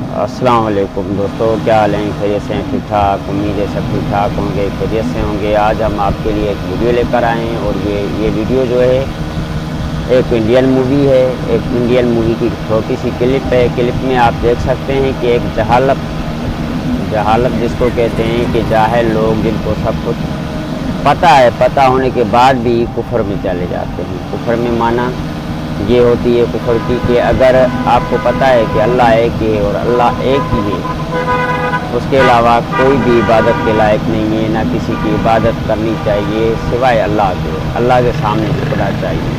अस्सलाम वालेकुम दोस्तों, क्या हाल है? खैरियत से हैं? ठीक ठाक, उम्मीद है सब ठीक ठाक होंगे, खैरियत से होंगे। आज हम आपके लिए एक वीडियो लेकर आए हैं और ये वीडियो जो है एक इंडियन मूवी है। एक इंडियन मूवी की छोटी सी क्लिप है। क्लिप में आप देख सकते हैं कि एक जहालत जिसको कहते हैं कि जाहिल लोग जिनको सब कुछ पता है, पता होने के बाद भी कुफर में चले जाते हैं। कुफर में माना ये होती है कुफर की कि अगर आपको पता है कि अल्लाह एक ही है और अल्लाह एक ही है, उसके अलावा कोई भी इबादत के लायक नहीं है, ना किसी की इबादत करनी चाहिए सिवाय अल्लाह के, अल्लाह के सामने झुकना चाहिए।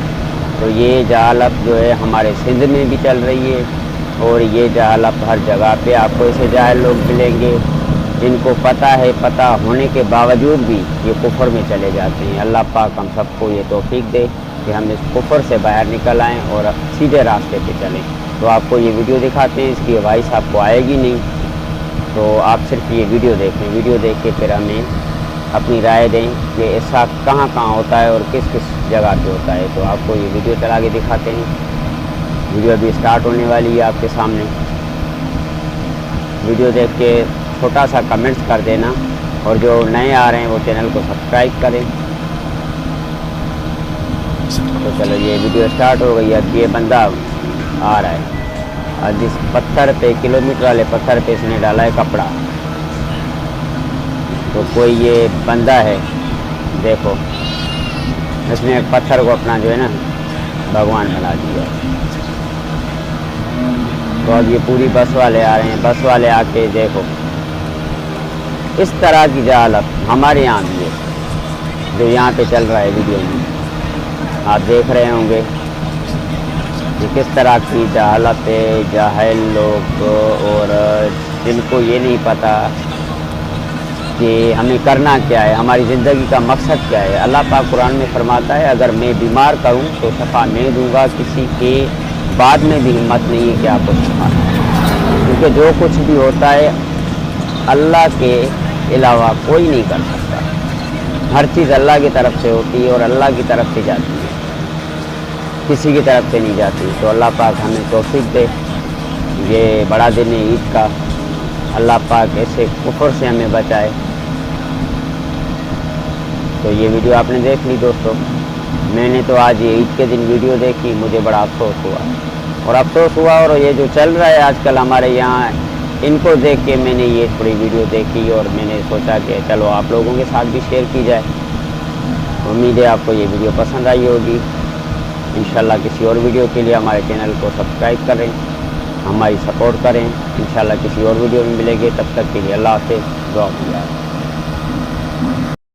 तो ये जहालत जो है हमारे सिंध में भी चल रही है और ये जहालत हर जगह पे आपको ऐसे जाहिल लोग मिलेंगे जिनको पता है, पता होने के बावजूद भी ये कुफर में चले जाते हैं। अल्लाह पाक हम सबको ये तौफीक दे कि हम इस कुफर से बाहर निकल आएँ और सीधे रास्ते पे चलें। तो आपको ये वीडियो दिखाते हैं, इसकी वॉइस आपको आएगी नहीं, तो आप सिर्फ ये वीडियो देखें। वीडियो देख के फिर हमें अपनी राय दें कि ऐसा कहाँ कहाँ होता है और किस किस जगह पे होता है। तो आपको ये वीडियो चला के दिखाते हैं। वीडियो अभी स्टार्ट होने वाली है आपके सामने। वीडियो देख के छोटा सा कमेंट्स कर देना और जो नए आ रहे हैं वो चैनल को सब्सक्राइब करें। तो चलो ये वीडियो स्टार्ट हो गई। अब ये बंदा आ रहा है और जिस पत्थर पे, किलोमीटर वाले पत्थर पे इसने डाला है कपड़ा। तो कोई ये बंदा है, देखो इसने एक पत्थर को अपना जो है ना भगवान बना दिया। तो अब ये पूरी बस वाले आ रहे हैं। बस वाले आके देखो इस तरह की जहालत हमारे यहाँ भी है जो यहाँ पे चल रहा है। वीडियो में आप देख रहे होंगे कि किस तरह की जहालत है। जाहिल लोग और जिनको ये नहीं पता कि हमें करना क्या है, हमारी ज़िंदगी का मकसद क्या है। अल्लाह पाक कुरान में फरमाता है अगर मैं बीमार करूं तो शफा मैं दूंगा, किसी के बाद में भी हिम्मत नहीं है कि आपको शफा, क्योंकि जो कुछ भी होता है अल्लाह के अलावा कोई नहीं कर सकता। हर चीज़ अल्लाह की तरफ से होती है और अल्लाह की तरफ से जाती है, किसी की तरफ से नहीं जाती। तो अल्लाह पाक हमें तौफीक दे। ये बड़ा दिन है ईद का, अल्लाह पाक ऐसे कुफर से हमें बचाए। तो ये वीडियो आपने देख ली दोस्तों। मैंने तो आज ये ईद के दिन वीडियो देखी, मुझे बड़ा अफसोस हुआ और ये जो चल रहा है आजकल हमारे यहाँ, इनको देख के मैंने ये थोड़ी वीडियो देखी और मैंने सोचा कि चलो आप लोगों के साथ भी शेयर की जाए। उम्मीद है आपको ये वीडियो पसंद आई होगी। इंशाल्लाह किसी और वीडियो के लिए हमारे चैनल को सब्सक्राइब करें, हमारी सपोर्ट करें। इंशाल्लाह किसी और वीडियो में मिलेंगे, तब तक के लिए अल्लाह हाफ़िज़, दुआ कीजिए।